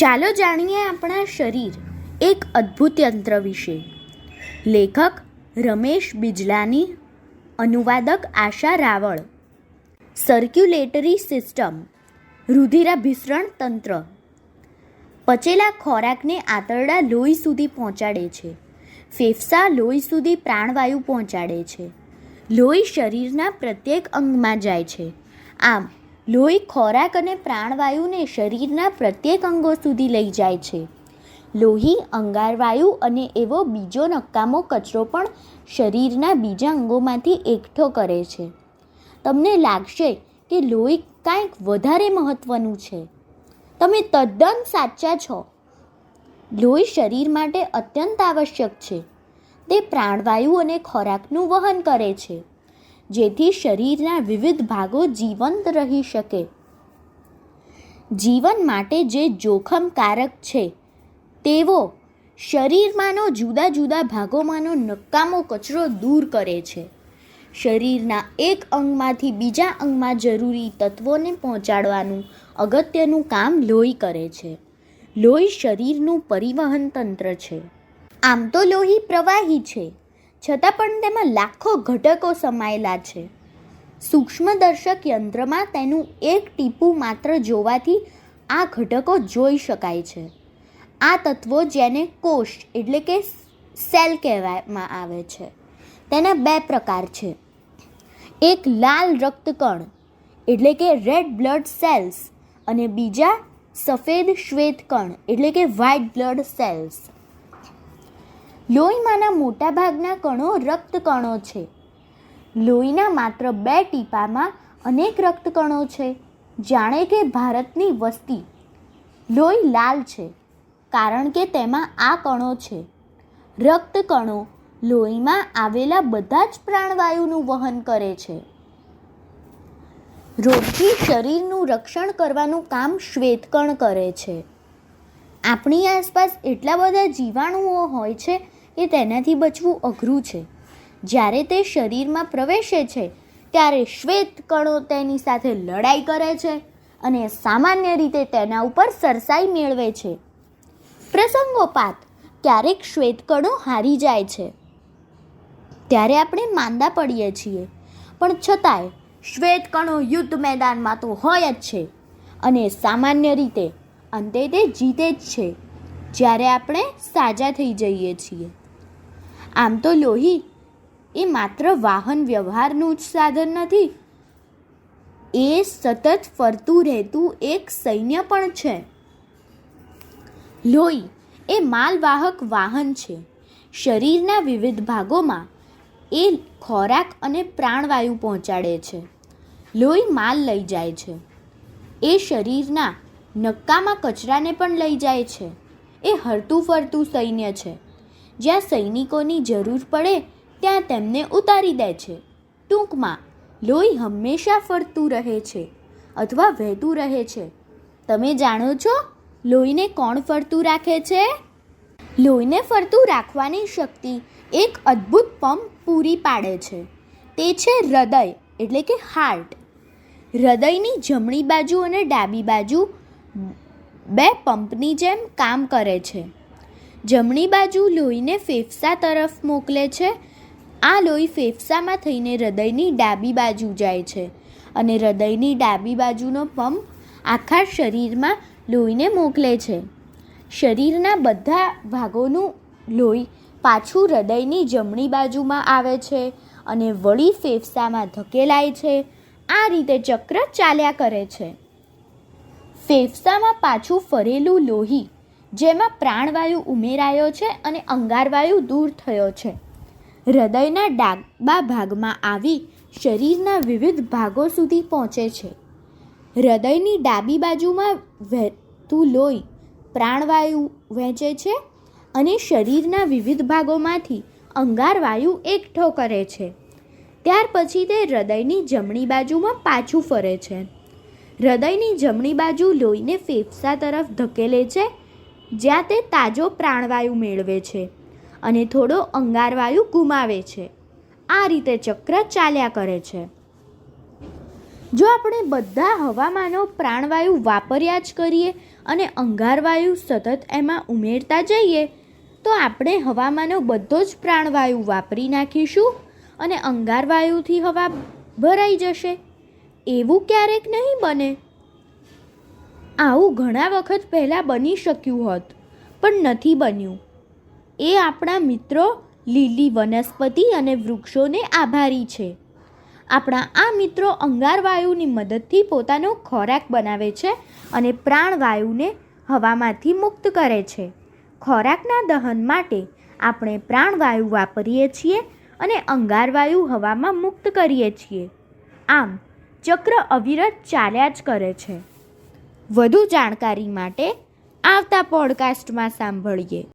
ચાલો જાણીએ આપણા શરીર એક અદ્ભુત યંત્ર વિશે. લેખક રમેશ બિજલાની, અનુવાદક આશા રાવળ. સર્ક્યુલેટરી સિસ્ટમ, રુધિરાભિસરણ તંત્ર. પચેલા ખોરાકને આંતરડા લોહી સુધી પહોંચાડે છે. ફેફસા લોહી સુધી પ્રાણવાયુ પહોંચાડે છે. લોહી શરીરના પ્રત્યેક અંગમાં જાય છે. આમ લોહી ખોરાક અને પ્રાણવાયુને શરીરના પ્રત્યેક અંગો સુધી લઈ જાય છે. લોહી, અંગારવાયુ અને એવો બીજો નકામો કચરો પણ શરીરના બીજા અંગોમાંથી એકઠો કરે છે. તમને લાગશે કે લોહી કાંઈક વધારે મહત્ત્વનું છે. તમે તદ્દન સાચા છો. લોહી શરીર માટે અત્યંત આવશ્યક છે. તે પ્રાણવાયુ અને ખોરાકનું વહન કરે છે, જેથી શરીરના વિવિધ ભાગો જીવંત રહી શકે. જીવન માટે જે જોખમકારક છે તેવો શરીરમાંનો જુદા જુદા ભાગોમાંનો નકામો કચરો દૂર કરે છે. શરીરના એક અંગમાંથી બીજા અંગમાં જરૂરી તત્વોને પહોંચાડવાનું અગત્યનું કામ લોહી કરે છે. લોહી શરીરનું પરિવહન તંત્ર છે. આમ તો લોહી પ્રવાહી છે, છતાં પણ તેમાં લાખો ઘટકો સમાયેલા છે. સૂક્ષ્મદર્શક યંત્રમાં તેનું એક ટીપું માત્ર જોવાથી આ ઘટકો જોઈ શકાય છે. આ તત્વો, જેને કોષ એટલે કે સેલ કહેવામાં આવે છે, તેના બે પ્રકાર છે. એક લાલ રક્તકણ એટલે કે રેડ બ્લડ સેલ્સ અને બીજા સફેદ શ્વેતકણ એટલે કે વ્હાઇટ બ્લડ સેલ્સ. લોહીમાંના મોટાભાગના કણો રક્તકણો છે. લોહીના માત્ર 2 ટીપામાં અનેક રક્તકણો છે. જાણે કે ભારતની વસ્તી. લોહી લાલ છે કારણ કે તેમાં આ કણો છે. રક્તકણો લોહીમાં આવેલા બધા જ પ્રાણવાયુનું વહન કરે છે. રોગથી શરીરનું રક્ષણ કરવાનું કામ શ્વેતકણ કરે છે. આપણી આસપાસ એટલા બધા જીવાણુઓ હોય છે કે તેનાથી બચવું અઘરું છે. જ્યારે તે શરીરમાં પ્રવેશે છે ત્યારે શ્વેતકણો તેની સાથે લડાઈ કરે છે અને સામાન્ય રીતે તેના ઉપર સરસાઈ મેળવે છે. પ્રસંગોપાત ક્યારેક શ્વેતકણો હારી જાય છે, ત્યારે આપણે માંદા પડીએ છીએ. પણ છતાંય શ્વેતકણો યુદ્ધ મેદાનમાં તો હોય જ છે અને સામાન્ય રીતે અંતે તે જીતે જ છે જ્યારે આપણે સાજા થઈ જઈએ છીએ. આમ તો લોહી એ માત્ર વાહન વ્યવહારનું જ સાધન નથી, એ સતત ફરતું રહેતું એક સૈન્ય પણ છે. લોહી એ માલવાહક વાહન છે. શરીરના વિવિધ ભાગોમાં એ ખોરાક અને પ્રાણવાયુ પહોંચાડે છે. લોહી માલ લઈ જાય છે. એ શરીરના નકામા કચરાને પણ લઈ જાય છે. એ હરતું ફરતું સૈન્ય છે. જ્યાં સૈનિકોની જરૂર પડે ત્યાં તેમને ઉતારી દે છે. ટૂંકમાં લોહી હંમેશા ફરતું રહે છે અથવા વહેતું રહે છે. તમે જાણો છો લોહીને કોણ ફરતું રાખે છે? લોહીને ફરતું રાખવાની શક્તિ એક અદ્ભુત પંપ પૂરી પાડે છે. તે છે હૃદય એટલે કે હાર્ટ. હૃદયની જમણી બાજુ અને ડાબી બાજુ 2 પંપની જેમ કામ કરે છે. જમણી બાજુ લોહીને ફેફસા તરફ મોકલે છે. આ લોહી ફેફસામાં થઈને હૃદયની ડાબી બાજુ જાય છે અને હૃદયની ડાબી બાજુનો પંપ આખા શરીરમાં લોહીને મોકલે છે. શરીરના બધા ભાગોનું લોહી પાછું હૃદયની જમણી બાજુમાં આવે છે અને વળી ફેફસામાં ધકેલાય છે. આ રીતે ચક્ર ચાલ્યા કરે છે. ફેફસામાં પાછું ફરેલું લોહી, જેમાં પ્રાણવાયુ ઉમેરાયો છે અને અંગારવાયુ દૂર થયો છે, હૃદયના ડાબા ભાગમાં આવી શરીરના વિવિધ ભાગો સુધી પહોંચે છે. હૃદયની ડાબી બાજુમાં વહેતું લોહી પ્રાણવાયુ વહેંચે છે અને શરીરના વિવિધ ભાગોમાંથી અંગારવાયુ એકઠો કરે છે. ત્યાર પછી તે હૃદયની જમણી બાજુમાં પાછું ફરે છે. હૃદયની જમણી બાજુ લોહીને ફેફસા તરફ ધકેલે છે, જ્યાં તે તાજો પ્રાણવાયુ મેળવે છે અને થોડો અંગારવાયુ ગુમાવે છે. આ રીતે ચક્ર ચાલ્યા કરે છે. જો આપણે બધા હવામાનો પ્રાણવાયુ વાપર્યા જ કરીએ અને અંગારવાયુ સતત એમાં ઉમેરતા જઈએ તો આપણે હવામાનો બધો જ પ્રાણવાયુ વાપરી નાખીશું અને અંગારવાયુથી હવા ભરાઈ જશે. એવું ક્યારેક નહીં બને. આવું ઘણા વખત પહેલાં બની શક્યું હોત પણ નથી બન્યું. એ આપણા મિત્રો લીલી વનસ્પતિ અને વૃક્ષોને આભારી છે. આપણા આ મિત્રો અંગારવાયુની મદદથી પોતાનો ખોરાક બનાવે છે અને પ્રાણવાયુને હવામાંથી મુક્ત કરે છે. ખોરાકના દહન માટે આપણે પ્રાણવાયુ વાપરીએ છીએ અને અંગારવાયુ હવામાં મુક્ત કરીએ છીએ. આમ ચક્ર અવિરત ચાલ્યા જ કરે છે. વધુ જાણકારી માટે આવતા પોડકાસ્ટમાં સાંભળીએ.